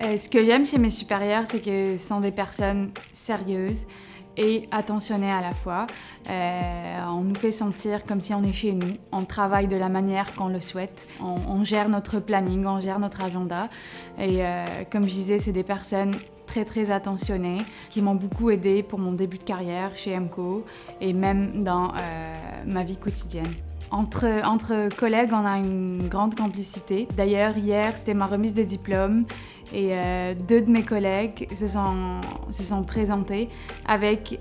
Ce que j'aime chez mes supérieurs, c'est que ce sont des personnes sérieuses et attentionnées à la fois. On nous fait sentir comme si on est chez nous. On travaille de la manière qu'on le souhaite. On gère notre planning, on gère notre agenda. Et comme je disais, c'est des personnes très très attentionnées qui m'ont beaucoup aidée pour mon début de carrière chez MCO et même dans ma vie quotidienne. Entre collègues, on a une grande complicité. D'ailleurs, hier, c'était ma remise de diplôme et deux de mes collègues se sont présentés avec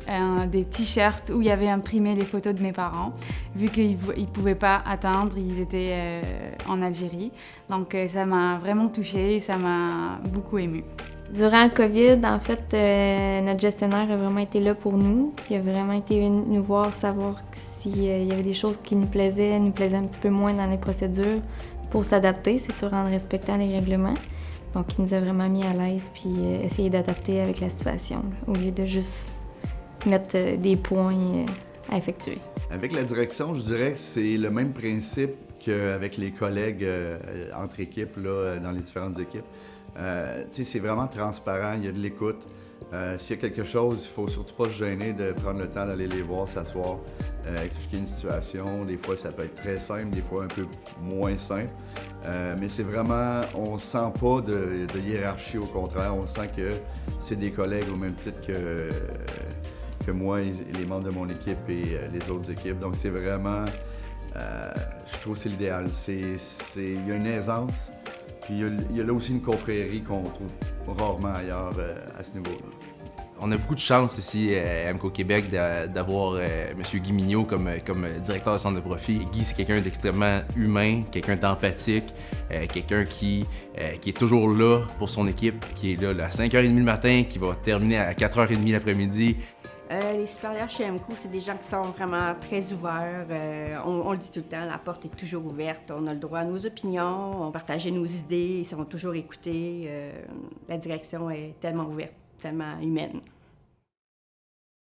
des t-shirts où il y avait imprimé les photos de mes parents. Vu qu'ils ne pouvaient pas attendre, ils étaient en Algérie. Donc ça m'a vraiment touchée et ça m'a beaucoup émue. Durant le COVID, en fait, notre gestionnaire a vraiment été là pour nous. Il a vraiment été nous voir, savoir s'il y avait des choses qui nous plaisaient un petit peu moins dans les procédures pour s'adapter, c'est sûr, en respectant les règlements. Donc, il nous a vraiment mis à l'aise puis essayé d'adapter avec la situation, là, au lieu de juste mettre des points à effectuer. Avec la direction, je dirais que c'est le même principe qu'avec les collègues entre équipes, là, dans les différentes équipes. C'est vraiment transparent, il y a de l'écoute. S'il y a quelque chose, il ne faut surtout pas se gêner de prendre le temps d'aller les voir, s'asseoir, expliquer une situation. Des fois, ça peut être très simple, des fois un peu moins simple. Mais c'est vraiment, on ne sent pas de hiérarchie, au contraire. On sent que c'est des collègues au même titre que moi et les membres de mon équipe et les autres équipes. Donc c'est vraiment, je trouve que c'est l'idéal. Il y a une aisance. Puis il y a là aussi une confrérie qu'on trouve rarement ailleurs à ce niveau-là. On a beaucoup de chance ici à MCO Québec d'avoir M. Guy Mignot comme directeur de centre de profit. Guy, c'est quelqu'un d'extrêmement humain, quelqu'un d'empathique, quelqu'un qui est toujours là pour son équipe, qui est là à 5h30 le matin, qui va terminer à 4h30 l'après-midi. Les supérieurs chez MCO, c'est des gens qui sont vraiment très ouverts. On le dit tout le temps, la porte est toujours ouverte. On a le droit à nos opinions, on partage nos idées, ils sont toujours écoutés. La direction est tellement ouverte, tellement humaine.